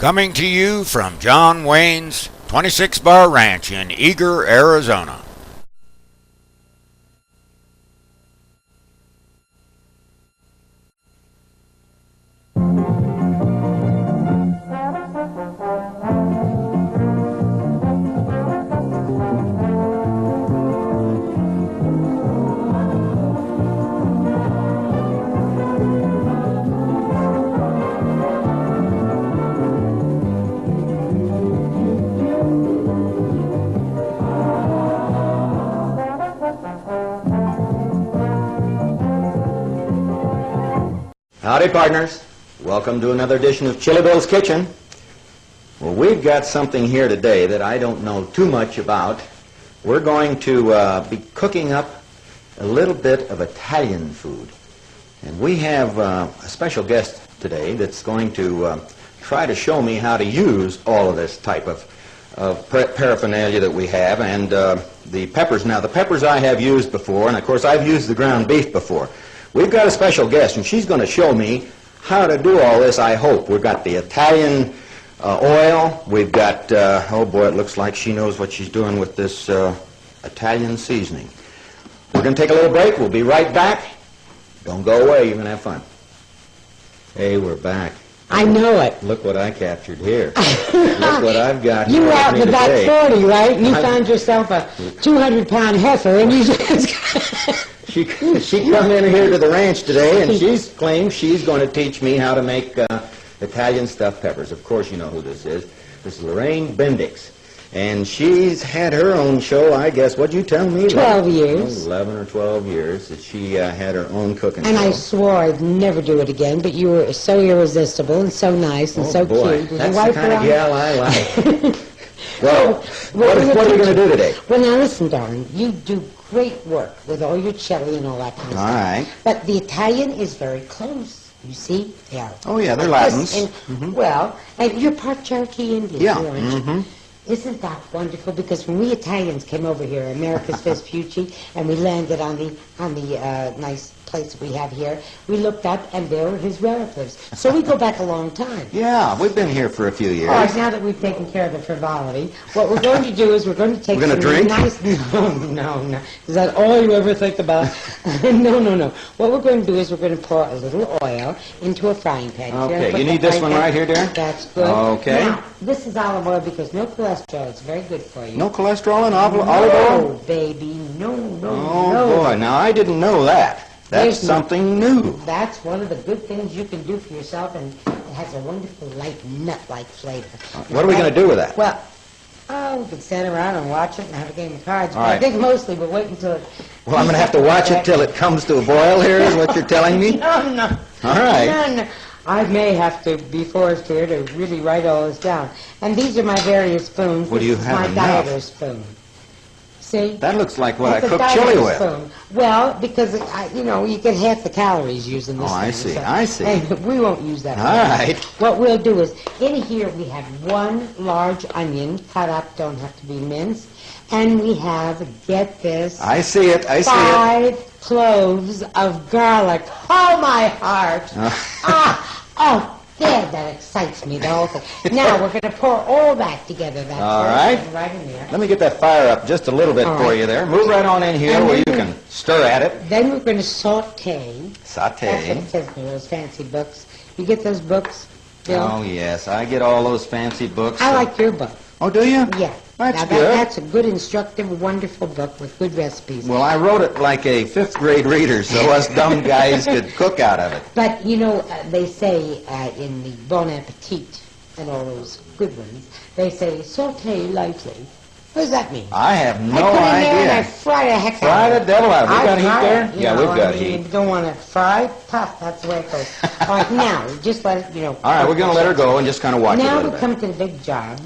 Coming to you from John Wayne's 26 Bar Ranch in Eager, Arizona. Howdy, partners. Welcome to another edition of Chilibill'S Kitchen. Well, we've got something here today that I don't know too much about. We're going to be cooking up a little bit of Italian food. And we have a special guest today that's going to try to show me how to use all of this type of paraphernalia that we have. And the peppers. Now, the peppers I have used before, and of course I've used the ground beef before. We've got a special guest, and she's going to show me how to do all this, I hope. We've got the Italian oil. We've got, oh boy, it looks like she knows what she's doing with this Italian seasoning. We're going to take a little break. We'll be right back. Don't go away. You're going to have fun. Hey, we're back. I know it. Look what I captured here. Look what I've got here. You were out in the back 40, right? And you found yourself a 200-pound heifer, and you just... She come in here to the ranch today, and she's claimed she's going to teach me how to make Italian stuffed peppers. Of course you know who this is. This is Lorraine Bendix. And she's had her own show, I guess, what'd you tell me? 12 years. 11 or 12 years that she had her own cooking show. And I swore I'd never do it again, but you were so irresistible and so nice and so boy. cute. Did That's you wipe the kind of her gal I like. Well, what are we going to do today? Well, now listen, darling, you do great work with all your chili and all that kind of stuff. All right. But the Italian is very close. You see? They are. Oh, yeah, they're Latins. And, well, and you're part Cherokee Indian, yeah. aren't you? Isn't that wonderful? Because when we Italians came over here, America's Vespucci, and we landed on the nice place we have here, we looked up and there were his relatives. So we go back a long time. Yeah, we've been here for a few years. All right, now that we've taken care of the frivolity, what we're going to do is we're going to take some drink? nice... No. Is that all you ever think about? No. What we're going to do is we're going to pour a little oil into a frying pan. Okay, you need this one right here, dear? That's good. Okay. Now, this is olive oil because no cholesterol. It's very good for you. No cholesterol in olive oil? No, baby. No. Oh, boy. Now, I didn't know that. That's something new. That's one of the good things you can do for yourself, and it has a wonderful, light, nut-like flavor. What are we going to do with that? Well, we can stand around and watch it and have a game of cards. All But right. I think mostly we'll wait until it... Well, I'm going to have to watch it till it comes to a boil here, is what you're telling me? No. All right. No. I may have to be forced here to really write all this down. And these are my various spoons. Well, do you This is have my enough? dieter spoon. See? That looks like what That's I cook a chili dieter with. spoon. Well, because, you get half the calories using this Oh, I thing. see, I see. Hey, we won't use that. All right. What we'll do is, in here we have one large onion, cut up, don't have to be minced, and we have, get this, I see it. 5 cloves of garlic. Oh, my heart. There, that excites me, the whole thing. Now, we're going to pour all that together. That's All right. Right in there. Let me get that fire up just a little bit All for right. you there. Move right on in here And where you then- can stir at it. Then we're going to saute. That's what Saute. it says in those fancy books. You get those books, Bill? Oh, yes. I get all those fancy books. I like your book. Oh, do you? Yeah. That's now, good. That's a good, instructive, wonderful book with good recipes. Well, I wrote it like a 5th grade reader, so us dumb guys could cook out of it. But, they say in the Bon Appetit and all those good ones, they say saute lightly. What does that mean? I have no I put it in there and I idea. fry the heck out Fry of it. the devil out of it. We got heat fry there? it, Yeah, we've got heat. You don't want to fry tough. That's the way it goes. All right, now, just let it, All right, we're going to let her go and just kind of watch it a Now little we bit. come to the big job.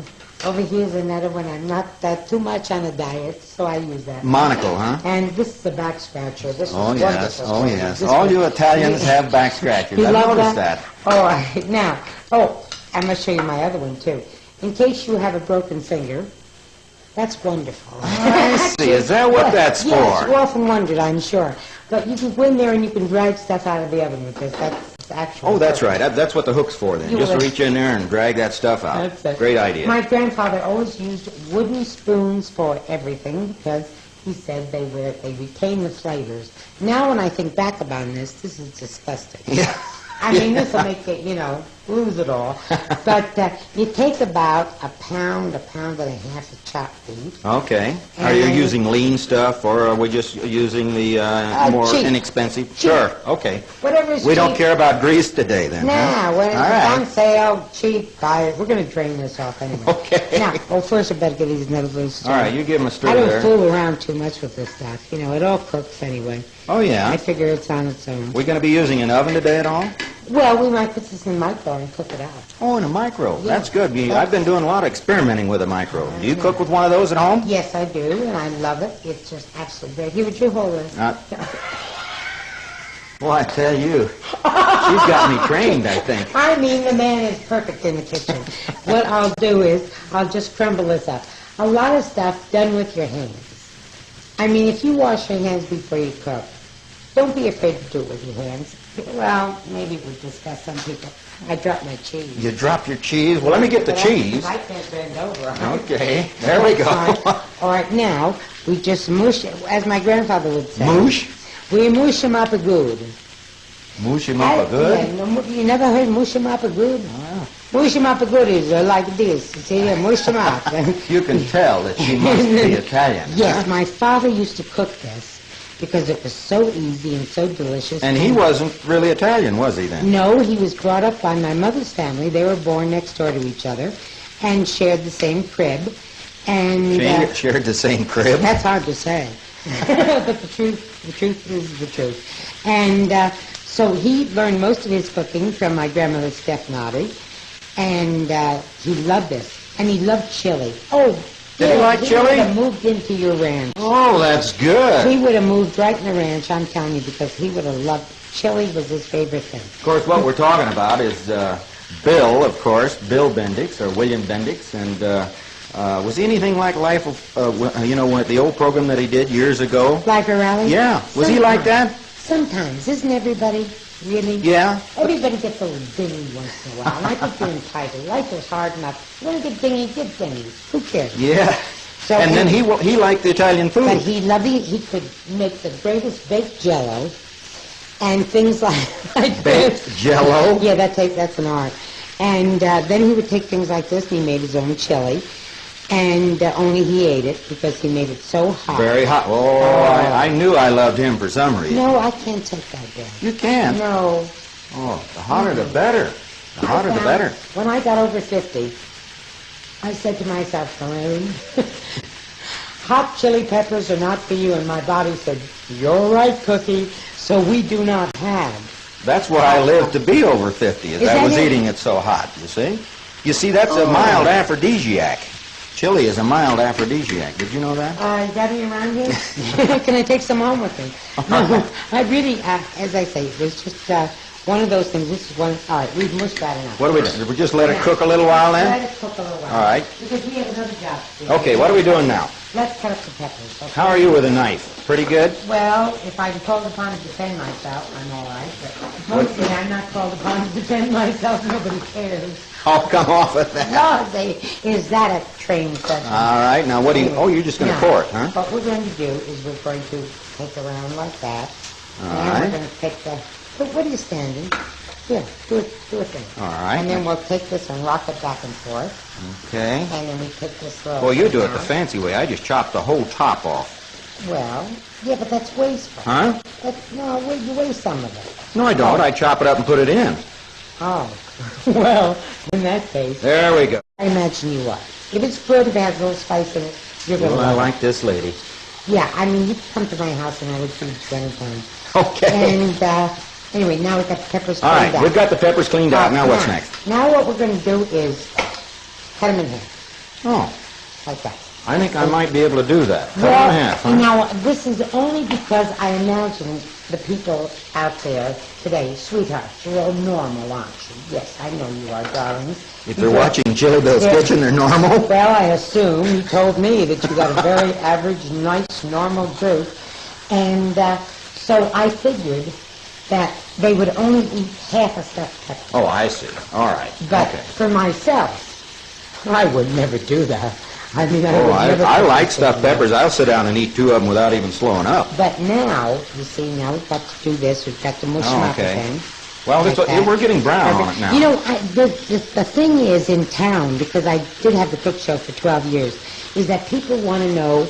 Over here's another one. I'm not too much on a diet, so I use that. Monocle, huh? And this is the back scratcher. This Oh, is yes. wonderful. Oh, for you. yes. This All one- you Italians have back scratchers. You I've love noticed that. All right. Now, I'm going to show you my other one, too. In case you have a broken finger, that's wonderful. I see. Is that what that's Yes, you for? often wondered, I'm sure. But you can go in there and you can drag stuff out of the oven with this. That's hooks, actually. Oh, that's right. That's what the hook's for then. Just reach in there and drag that stuff out. That's it. Great idea. My grandfather always used wooden spoons for everything because he said they retain the flavors. Now when I think back about this is disgusting. Yeah. I mean, this will make it, lose it all. But you take about a pound and a half of chopped beef. Okay. Are you using lean stuff, or are we just using the more cheap. inexpensive? Cheap. Sure. Okay. Whatever's We cheap. don't care about grease today, then. Nah, huh? when it's All right. on sale, cheap, buy it. We're going to drain this off anyway. Okay. Now, first I better get these noodles. All right, you give them a stir I don't there. fool around too much with this stuff. It all cooks anyway. Oh, yeah. I figure it's on its own. We going to be using an oven today at all? Well, we might put this in the micro and cook it out. Oh, in a micro. Yeah. That's good. I've been doing a lot of experimenting with a micro. Do you cook with one of those at home? Yes, I do, and I love it. It's just absolutely great. Here, would you hold this? Well, I tell you, she's got me trained, I think. I mean, the man is perfect in the kitchen. What I'll do is, I'll just crumble this up. A lot of stuff done with your hands. I mean, if you wash your hands before you cook, don't be afraid to do it with your hands. Well, maybe we discuss some people. I dropped my cheese. You drop your cheese? Well, let me get the cheese. I can't bend over. Okay, there we go. All right, now, we just mush it, as my grandfather would say. Moosh? We mush them up a good. Moosh him up a good? Yeah, no, you never heard mush them up a good? Wow. Mush them up a good is like this. You see, mush them up. You can tell that she must be Italian. Yes, my father used to cook this because it was so easy and so delicious. And he wasn't really Italian, was he then? No, he was brought up by my mother's family. They were born next door to each other and shared the same crib. And Shared the same crib? that's hard to say. But the truth is the truth. And so he learned most of his cooking from my grandmother Stefanotti. And he loved this. And he loved chili. Oh, Did he like He chili? would have moved into your ranch. Oh, that's good. He would have moved right in the ranch, I'm telling you, because he would have loved chili was his favorite thing. Of course, what we're talking about is Bill, of course, Bill Bendix, or William Bendix, and was he anything like Life of, the old program that he did years ago? Life of Rally? Yeah. Was he like that? Sometimes. Isn't everybody really? Yeah. Everybody gets a little dingy once in a while. And I think you're entitled. Life is hard enough. You want to get dingy, get dingy. Who cares? Yeah. So And then he liked the Italian food. But he loved it. He could make the greatest baked jello and things like Baked this. jello? Yeah, that's an art. And then he would take things like this, and he made his own chili. And only he ate it because he made it so hot. Very hot. Oh, I knew I loved him for some reason. No, I can't take that down. You can. No. Oh, the hotter the better. The hotter the better. When I got over 50, I said to myself, Lorraine, hot chili peppers are not for you. And my body said, you're right, Cookie, so we do not have. That's what I lived to be over 50, as Is I that was it? eating it so hot, you see? You see, that's a mild aphrodisiac. Chili is a mild aphrodisiac. Did you know that? You got any around here? Can I take some home with me? No, I really, as I say, it was just one of those things. This is one. All right, we've mushed that enough. What do we do? Did we just let it cook a little while then? Let it cook a little while. All right. Because we have another job to do. Okay, what are we doing now? Let's cut up the peppers. Okay? How are you with a knife? Pretty good? Well, if I'm called upon to defend myself, I'm all right. But mostly I'm not called upon to defend myself. Nobody cares. I'll come off of that. No, is that a trained session? All right, now what do you... Oh, you're just going to No. pour it, huh? What we're going to do is we're going to take around like that. All and right. we're going to take the... What are you standing? Here, do it thing. All right. And then we'll take this and rock it back and forth. Okay. And then we take this little... Well, you do it thing the out. fancy way. I just chop the whole top off. Well, yeah, but that's wasteful. Huh? No, you waste some of it. No, I don't. I chop it up and put it in. Oh, well, in that case, There we go. I imagine you are. If it's good, if it has a little spice in it, you're going to Well, I love like this lady. it. Yeah, I mean, you can come to my house and I would feed you anytime. Okay. And, anyway, now we've got the peppers All cleaned right, up. we've got the peppers cleaned out. Now what's Now- next? Now what we're going to do is cut them in half, Oh, like that. I think I might be able to do that. Cut it in half, huh? Now, this is only because I imagine the people out there today, sweethearts, you're all normal, aren't you? Yes, I know you are, darlings. If they're watching Chilibill'S Yeah. Kitchen, they're normal. Well, I assume. You told me that you got a very average, nice, normal group. And so I figured that they would only eat half a stuffed pepper. Oh, I see. All right. But Okay. for myself, I would never do that. I mean, I Oh, would never I put like anything stuffed in there. peppers. I'll sit down and eat 2 of them without even slowing up. But now, you see, now we've got to do this. We've got to mush them up okay. again. Well, Like that. we're getting brown on it now. You know, the thing is in town, because I did have the cook show for 12 years, is that people want to know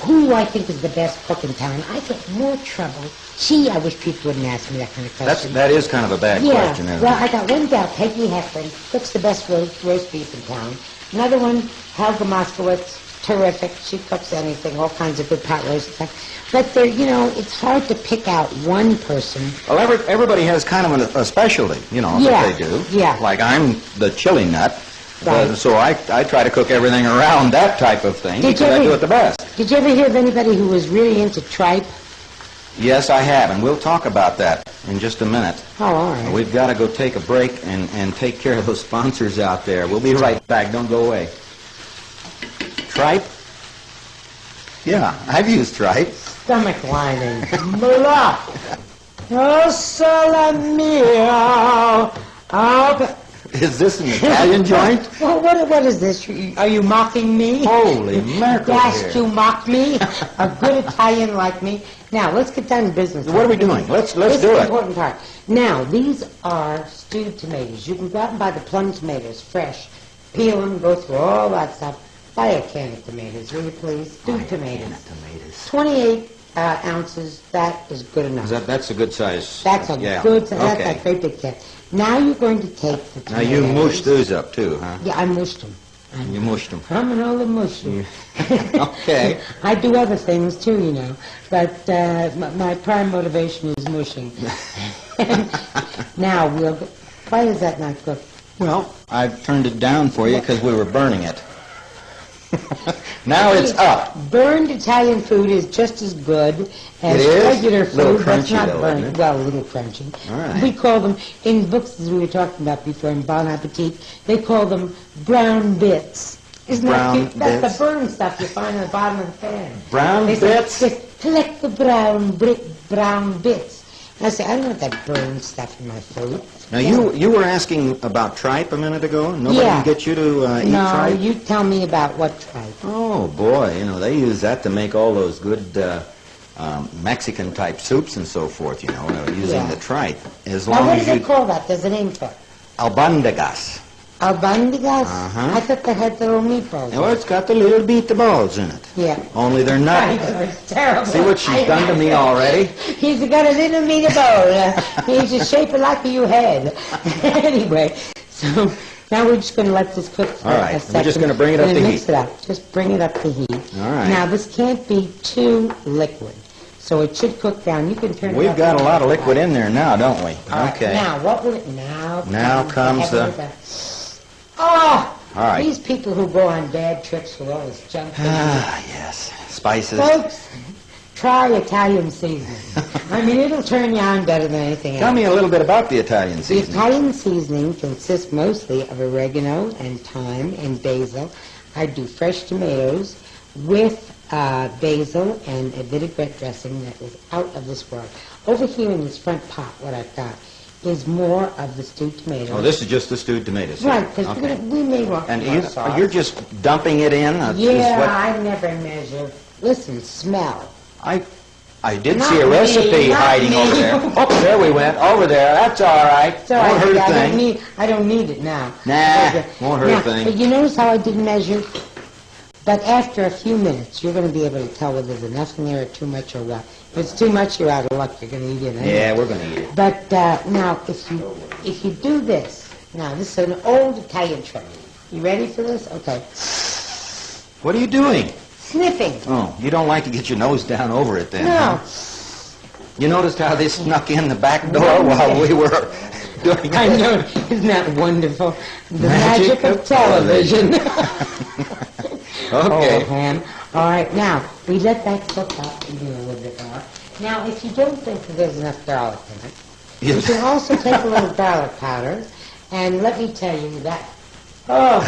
who I think is the best cook in town. I get more trouble. Gee, I wish people wouldn't ask me that kind of question. That is kind of a bad question, isn't well, it? I got one gal, Peggy Heffron, cooks the best roast beef in town. Another one, Helga Moskowitz, terrific. She cooks anything, all kinds of good pot roast and stuff. But there, you know, it's hard to pick out one person. Well, everybody has kind of a specialty, you know, Yeah, that they do. yeah. Like I'm the chili nut, Right. so I try to cook everything around that type of thing Did because you I ever- do it the best. Did you ever hear of anybody who was really into tripe? Yes, I have, and we'll talk about that in just a minute. Oh, all right. We've got to go take a break and take care of those sponsors out there. We'll be right back. Don't go away. Tripe? Yeah, I've used tripe. Stomach lining. Blah. Oh, sole mio. Oh, Is this an Italian joint? well, what is this? Are you mocking me? Holy mackerel Dashed here. you mock me? A good Italian like me? Now, let's get down to business. What are we doing? Let's This do is the it. important part. Now, these are stewed tomatoes. You can go out and buy the plum tomatoes, fresh. Peel them, go through all that stuff. Buy a can of tomatoes, will you please? Stewed tomatoes. Tomatoes. 28 ounces, that is good enough. That's a good size. That's a yeah. good, that's Okay. a great big can. Now you're going to take the Now tomatoes. you mush those up too, huh? Yeah, I mushed them. You mushed them. I'm an old musher. Okay. I do other things too, you know, but my prime motivation is mushing. Now we'll. Why is that not cooked? Well, I've turned it down for you because we were burning it. Now it's up. Burned Italian food is just as good as It is? regular Little food that's crunchy, not though, burned. isn't it? Well, a little crunchy. All right. We call them, in books as we were talking about before, in Bon Appetit, they call them brown bits. Isn't Brown that cute? That's bits? the burn stuff you find on the bottom of the pan. Brown They say, bits? "Just collect the brown bits. I say, I don't want that burn stuff in my food. Now you were asking about tripe a minute ago. Nobody Yeah. can get you to eat No, tripe. you tell me about what tripe. Oh boy, you know they use that to make all those good Mexican type soups and so forth. You know, using Yeah. the tripe. As Now, long what as do they you call that? There's a name for it. albondigas. Albondigas? Uh-huh. I thought they had little meatballs. Well, it's got the little meatballs in it. Yeah. Only they're Right, not. it's terrible. See what she's done to me already? He's got a little meatball. He's just shaped like your head. Anyway, so now we're just going to let this cook for All right, a we're second. just gonna bring it up We're to gonna heat. Mix it up. Just bring it up to heat. All right. Now, this can't be too liquid, so it should cook down. You can turn it We've up got a and lot of down. liquid in there now, don't we? All right, Okay. Now, what will it now? Now comes the- Oh! All right. These people who go on bad trips with all this junk. Ah, yes. Spices. Folks, try Italian seasoning. I mean, it'll turn you on better than anything Tell else. me a little bit about the Italian The seasoning. Italian seasoning consists mostly of oregano and thyme and basil. I do fresh tomatoes with basil and a vinaigrette dressing that is out of this world. Over here in this front pot, what I've got is more of the stewed tomatoes. Oh, this is just the stewed tomatoes. here. Right, because Okay. we may want And more you, sauce. you're just dumping it in? Is Yeah, what- I never measure. Listen, smell. I did Not see a me, recipe not hiding me. over there. Oh, there we went. Over there. That's all right. So Won't hurt a I thing. don't need it now. Nah, Okay. won't hurt a Now, thing. But you notice how I didn't measure? But after a few minutes, you're going to be able to tell whether there's enough in there or too much or what. If it's too much, you're out of luck. You're going to eat it anyway. Yeah, we're going to eat it. But now, if you do this, now this is an old Italian trick. You ready for this? Okay. What are you doing? Sniffing. Oh, you don't like to get your nose down over it then, No. huh? You noticed how they snuck in the back door while we were doing it? I know. Isn't that wonderful? The Magic magic of of television. Okay. Oh, ham. All right, now, we let that cook up and do a little bit more. Now, if you don't think that there's enough garlic in it, you Yes. can also take a little garlic powder, and let me tell you that Oh,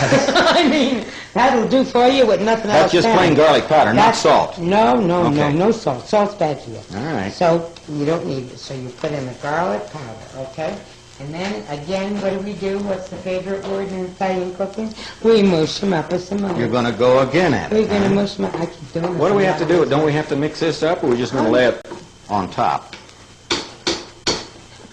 I mean, that'll do for you with nothing else. That's just down. plain garlic powder, not That's- salt. No, no, Okay. no salt. Salt's bad for you. All right. So you don't need it. So you put in the garlic powder, okay? And then, again, what do we do? What's the favorite word in Italian cooking? We mush them up with some onions. You're going to go again at it. We're going to huh? mush them up. I keep doing this. What do we have to do? Don't we have to mix this up, or we're just going to lay it on top?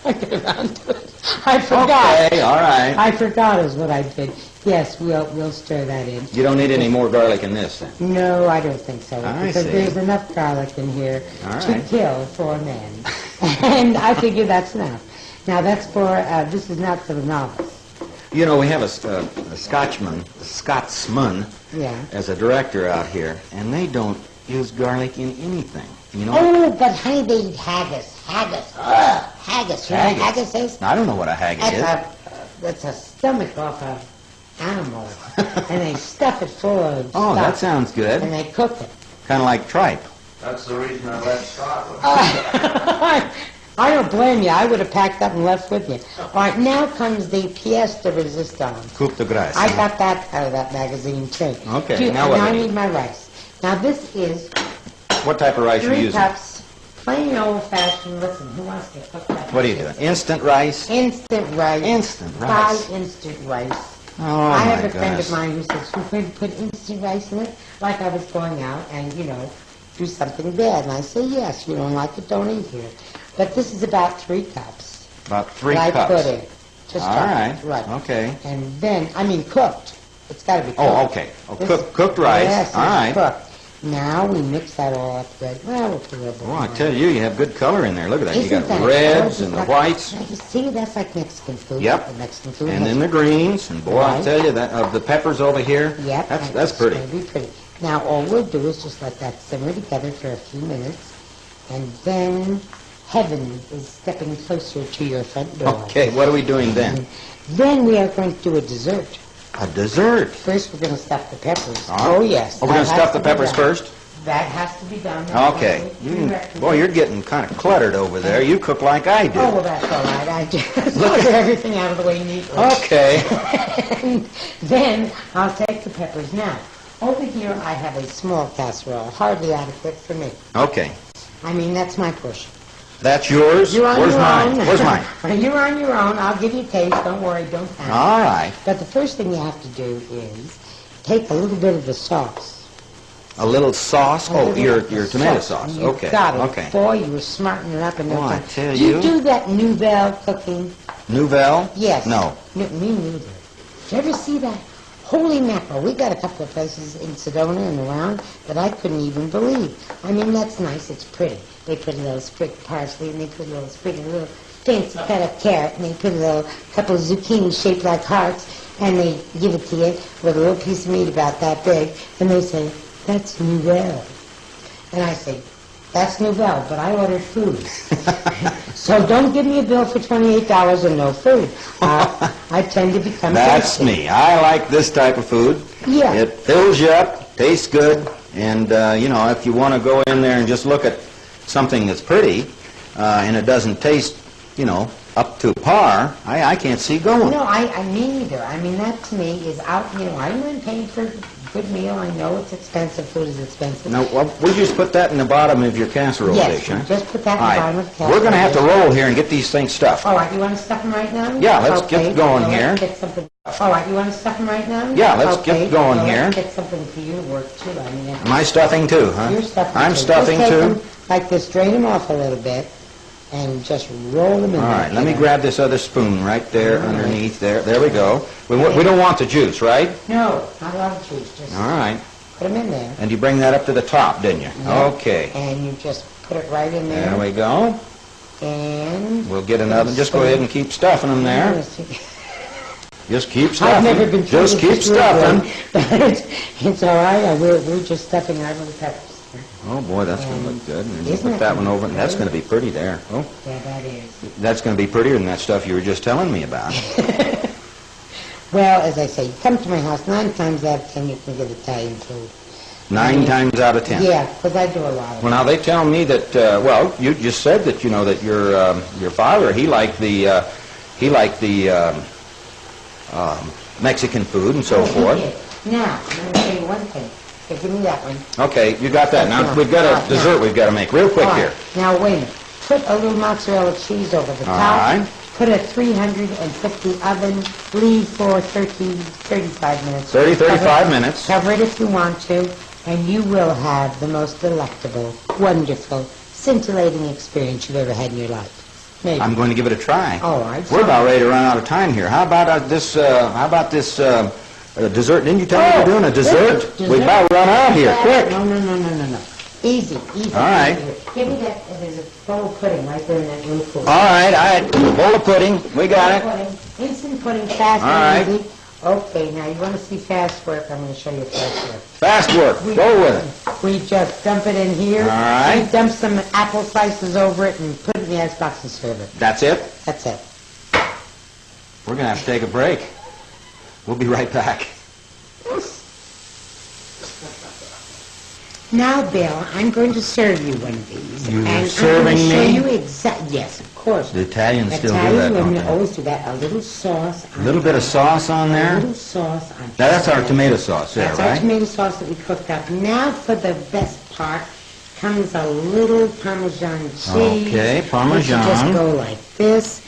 I get around to it. I forgot. Okay, all right. I forgot is what I did. Yes, we'll stir that in. You don't need any more garlic in this, then? No, I don't think so. I because see. there's enough garlic in here All to right. kill 4 men. And I figure that's enough. Now that's for, this is not for the novice. You know, we have a Scotsman Yeah. as a director out here, and they don't use garlic in anything. You know? Oh, but honey, they eat haggis. Haggis. Ugh, haggis. You know what haggis is? I don't know what a haggis is. That's a stomach off of animal. And they stuff it full of Oh, stuff. that sounds good. And they cook it. Kind of like tripe. That's the reason I left Scotland. I don't blame you. I would have packed up and left with you. All right, now comes the pièce de résistance. Coupe de graisse. I got that out of that magazine, too. Okay, now what I do we need my rice. Now, this is What type of rice are you 3 using? cups, plain old-fashioned. Listen, who wants to cook that? What are you doing? Instant rice? Instant rice. Instant rice. Buy instant rice. Oh, I my have a friend gosh. of mine who says, "We're going to put instant rice in it," like I was going out and, do something bad. And I say, yes, you don't like it, don't eat here. But this is about 3 cups. About 3 that cups. I put in. Just All chopped, right. Okay. And then, cooked. It's got to be cooked. Oh, okay. Oh, This- cooked rice. Yes, All right. it's cooked. Now we mix that all up good. Well, we'll put a little bit Oh, I more. tell you, you have good color in there. Look at that. You Isn't got that reds gorgeous? and the Like- whites, Now, you see, that's like Mexican food. Yep. The Mexican food. and has- then the greens. And boy, I Right. tell you, that of the peppers over here, Yep. that's pretty. It's gonna be pretty. Now, all we'll do is just let that simmer together for a few minutes, and then heaven is stepping closer to your front door. Okay, what are we doing then? Then we are going to do a dessert. A dessert. First, we're going to stuff the peppers. All right. Oh, yes. Oh, we're going that to stuff has the be peppers done. first? That has to be done. That's Okay. what we recommend. Boy, you're getting kind of cluttered over there. You cook like I do. Oh, well, that's all right. I just look everything out of the way neatly. Okay. And then I'll take the peppers. Now, over here I have a small casserole, hardly adequate for me. Okay. I mean, that's my portion. That's yours? You're on Where's your mine? own. Where's mine? You're on your own. I'll give you a taste. Don't worry. Don't panic. All right. But the first thing you have to do is take a little bit of the sauce. A little sauce? A Oh, little your of the tomato sauce. You Okay. got it. Okay. Boy, you were smartening it up in no Oh, I time. tell Do you you. do that Nouvelle cooking? Nouvelle? Yes. No. Me neither. Did you ever see that? Holy mackerel. We got a couple of places in Sedona and around that I couldn't even believe. I mean, that's nice. It's pretty. They put a little sprig of parsley, and they put a little sprig of a little fancy cut of carrot, and they put a little couple of zucchini shaped like hearts, and they give it to you with a little piece of meat about that big, and they say, "That's Nouvelle." And I say, "That's Nouvelle, but I ordered food." So don't give me a bill for $28 and no food. I tend to become That's thirsty. me. I like this type of food. Yeah. It fills you up, tastes good, and, if you want to go in there and just look at something that's pretty, and it doesn't taste, up to par, I can't see going. No, I mean neither. I mean, that to me is out, I don't mind paying for a good meal. I know it's expensive. Food is expensive. Now, we just put that in the bottom of your casserole Yes, dish, huh? just put that in All the right. bottom of the casserole We're going to have to dish. roll here and get these things stuffed. All right, you want to stuff them right now? Yeah, let's Okay, get going well, here. Let's get something. All right, you want to stuff them right now? Yeah, let's get Okay, going well, here. Let's get something for you to work too. I mean, Am I stuffing too, huh? you're stuffing I'm too. stuffing Just take too? them like this, drain them off a little bit, and just roll them in All there. right, let me grab this other spoon right there underneath there. There we go. We don't want the juice, right? No, not a lot of juice. Just All right. put them in there. And you bring that up to the top, didn't you? Yeah. Okay. And you just put it right in there. There we go. And We'll get another. Just go ahead and keep stuffing them there. Just keep stuffing. I've never been Just told keep this real stuffing. good, but it's all right. We're just stuffing our little peppers. Oh boy, that's going to look good. And you Isn't put it that one gonna over, look and that's good? going to be pretty there. Oh, Yeah, that is. that's going to be prettier than that stuff you were just telling me about. Well, as I say, you come to my house 9 times out of 10 you can get Italian food. 9 times out of 10. Yeah, because I do a lot of Well, now they tell me that. You just said that that your father he liked the Mexican food and so Oh, forth. he did. Now, I'm going to tell you one thing. Okay, give me that one. Okay, you got that. Now, we've got a dessert we've got to make real quick All here. right. Now, wait a minute. Put a little mozzarella cheese over the All top. right. Put a 350 oven. Leave for 35 minutes. 30, 35 Cover it. minutes. Cover it if you want to, and you will have the most delectable, wonderful, scintillating experience you've ever had in your life. Maybe. I'm going to give it a try. All right. We're about ready to run out of time here. How about this dessert? Didn't you tell me you're doing a dessert? We about run out here. Quick. No. Easy. All right. Give me that. There's a bowl of pudding right there in that little pool. All right. Bowl of pudding. We got it. Pudding. Instant pudding, fast All right. and easy. Okay, now you want to see fast work? I'm going to show you fast work. Fast work. Go with it. We just dump it in here. All right. We dump some apple slices over it and put it in the icebox and serve it. That's it? That's it. We're going to have to take a break. We'll be right back. Now, Bill, I'm going to serve you one of these. You're and serving I'm going to me? show you yes, of course. The Italians still do Italian that, don't women they? always do that. A little sauce. A little bit of sauce on A there? little sauce on Now, that's our tomato sauce there, That's our right? tomato sauce that we cooked up. Now, for the best part, comes a little Parmesan cheese. Okay, Parmesan. You just go like this,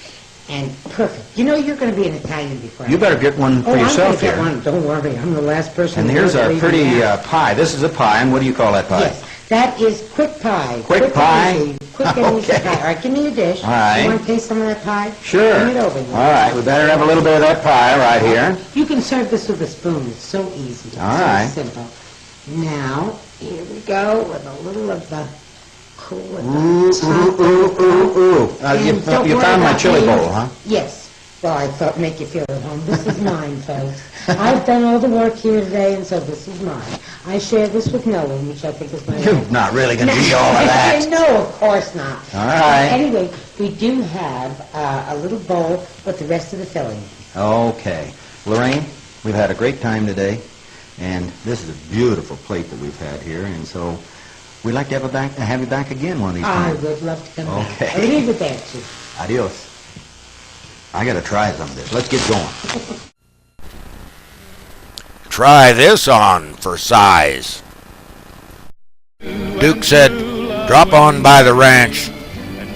and perfect. You know you're going to be an Italian before. You better get one for yourself I'm here. going to get one. Don't worry, I'm the last person. And to here's ever our eat pretty that. pie. This is a pie, and what do you call that pie? Yes, that is quick pie. Quick pie? and easy. Quick and easy Okay. pie. All right, give me your dish. All right. You want to taste some of that pie? Sure. Bring it over here. All right, we better have a little bit of that pie right here. You can serve this with a spoon. It's so easy. It's All so right. simple. Now, here we go with a little of the cool. Ooh. You found my chili bowl, huh? Yes. Well, I thought make you feel at home. This is mine, folks. I've done all the work here today, and so this is mine. I share this with no one, which I think is my You're not really going to eat all of that. No, of course not. All right. Anyway, we do have a little bowl with the rest of the filling. Okay. Lorraine, we've had a great time today, and this is a beautiful plate that we've had here, and so we'd like to have you back again one of these I times. would love to come back. Okay. Arrivederci. Adios. I got to try some of this. Let's get going. Try this on for size. Duke said, drop on by the ranch.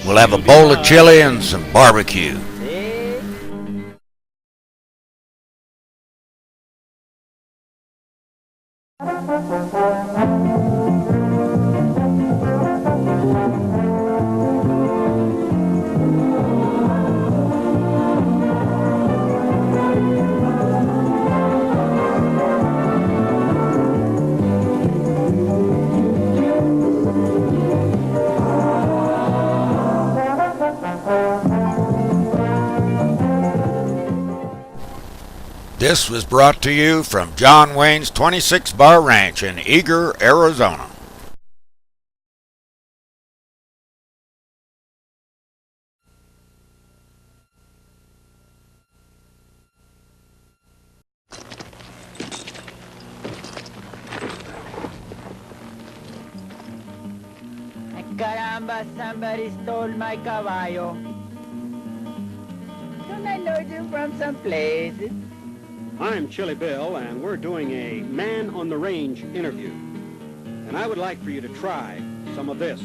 We'll have a bowl of chili and some barbecue. This was brought to you from John Wayne's 26 Bar Ranch in Eager, Arizona. Caramba, somebody stole my caballo. Don't I know you from some place? I'm Chili Bill, and we're doing a Man on the Range interview. And I would like for you to try some of this.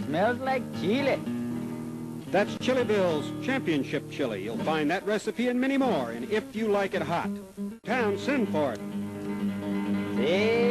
Smells like chili. That's Chilibill's Championship Chili. You'll find that recipe and many more in If You Like It Hot. Town, send for it. See?